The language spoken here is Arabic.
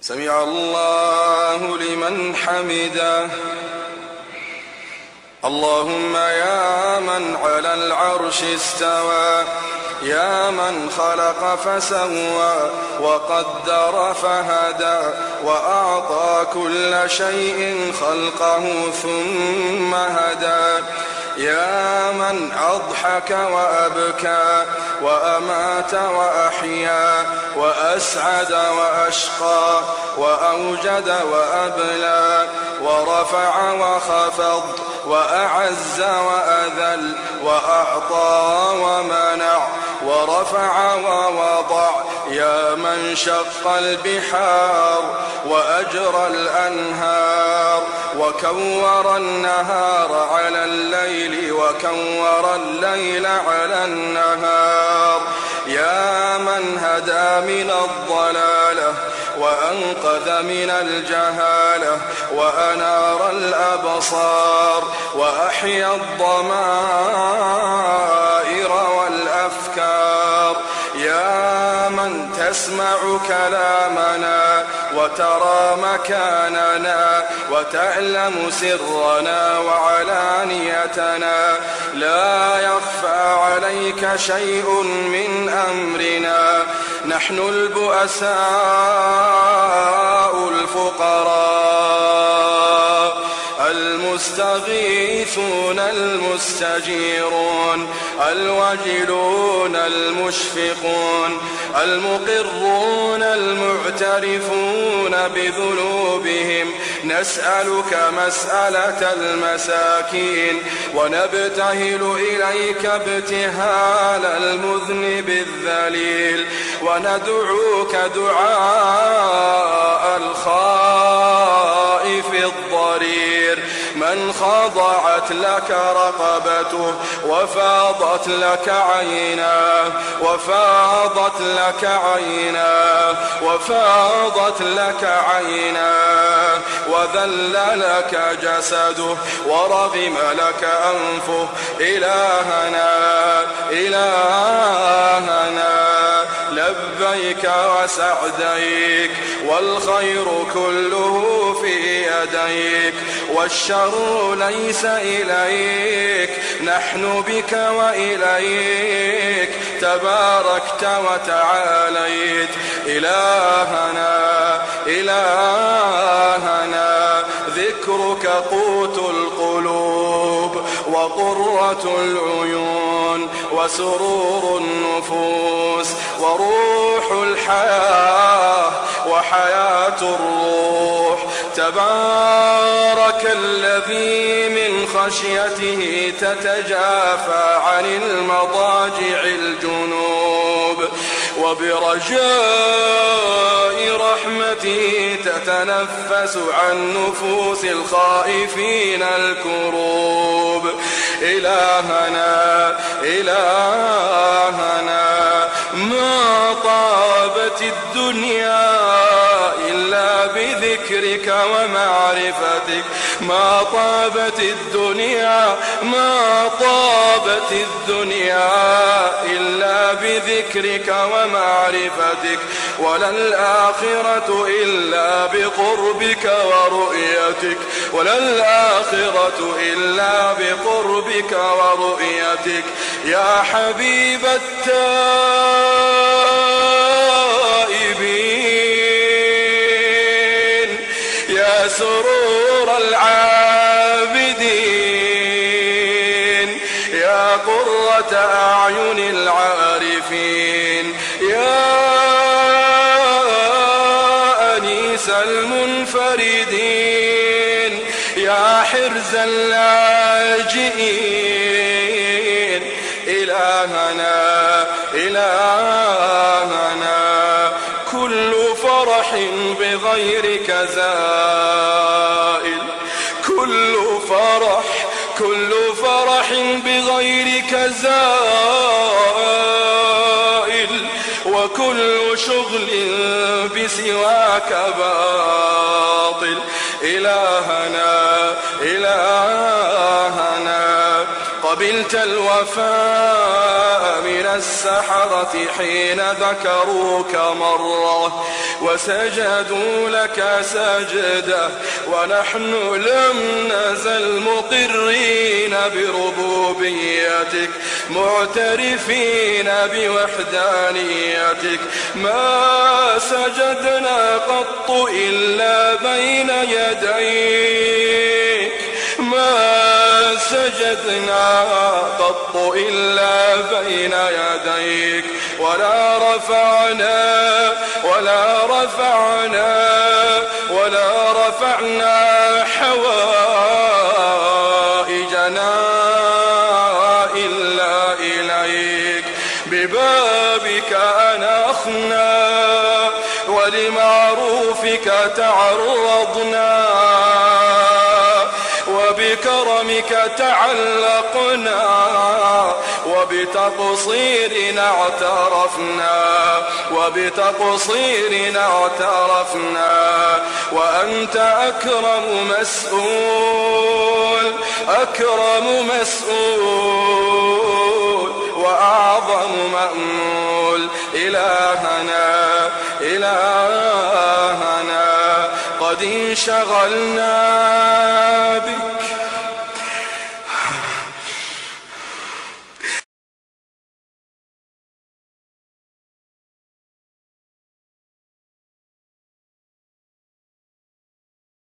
سمع الله لمن حمده. اللهم يا من على العرش استوى، يا من خلق فسوى وقدر فهدى، وأعطى كل شيء خلقه ثم هدى، يا من أضحك وأبكى وأمات وأحيا وأسعد وأشقى وأوجد وأبلى ورفع وخفض وأعز وأذل وأعطى ومنع ورفع ووضع، يا من شق البحار وأجرى الأنهار وكور النهار على الليل وكور الليل على النهار، يا من هدى من الضلالة وأنقذ من الجهالة وأنار الأبصار وأحيا الضمائر والأفكار، يا من تسمع كلامنا وترى مكاننا وتعلم سرنا وعلانيتنا، لا يخفى عليك شيء من أمرنا، نحن البؤساء الفقراء المستغيثون المستجيرون الوجلون المشفقون المقرون المعترفون بذنوبهم، نسألك مسألة المساكين ونبتهل إليك ابتهال المذنب الذليل، وندعوك دعاء الخائف الضرير من خضعت لك رقبته وفاضت لك عيناه وفاضت لك عيناه وفاضت لك عيناه وذل لك جسده ورغم لك أنفه، إلهنا إلهنا لبيك وسعديك، والخير كله في يديك والشر ليس إليك، نحن بك وإليك تباركت وتعاليت، إلهنا إلهنا ذكرك قوت القلوب وقرة العيون وسرور النفوس وروح الحياة وحياة الروح، تبارك الذي من خشيته تتجافى عن المضاجع الجنوب، وبرجاء رحمته تتنفس عن نفوس الخائفين الكروب، إلهنا إلهنا ما طابت الدنيا إلا بذكرك ومعرفتك، ما طابت الدنيا ما طابت الدنيا إلا بذكرك ومعرفتك، ولا الآخرة إلا بقربك ورؤيتك، ولا الآخرة إلا بقربك ورؤيتك، يا حبيب التائبين، يا سرور العابدين، يا قرة أعين العارفين، يا أنيس المنفردين، يا حرز اللاجئين، إلهنا إلهنا كل فرح بغيرك زائل، كل فرح بغيرك زائل، وكل شغل بسواك باطل، إلهنا إلهنا قبلت الوفاء من السحرة حين ذكروك مرة وسجدوا لك سجدة، ونحن لم نزل مقرين بربوبيتك معترفين بوحدانيتك، ما سجدنا قط إلا بين يديك، ما سجدنا قط إلا بين يديك، ولا رفعنا حوائجنا إلا إليك، ببابك أنخنا ولمعروفك تعرضنا، وبكرمك تعلقنا، وبتقصيرنا اعترفنا، وأنت أكرم مسؤول وأعظم مأمول. إلهنا قد انشغلنا بك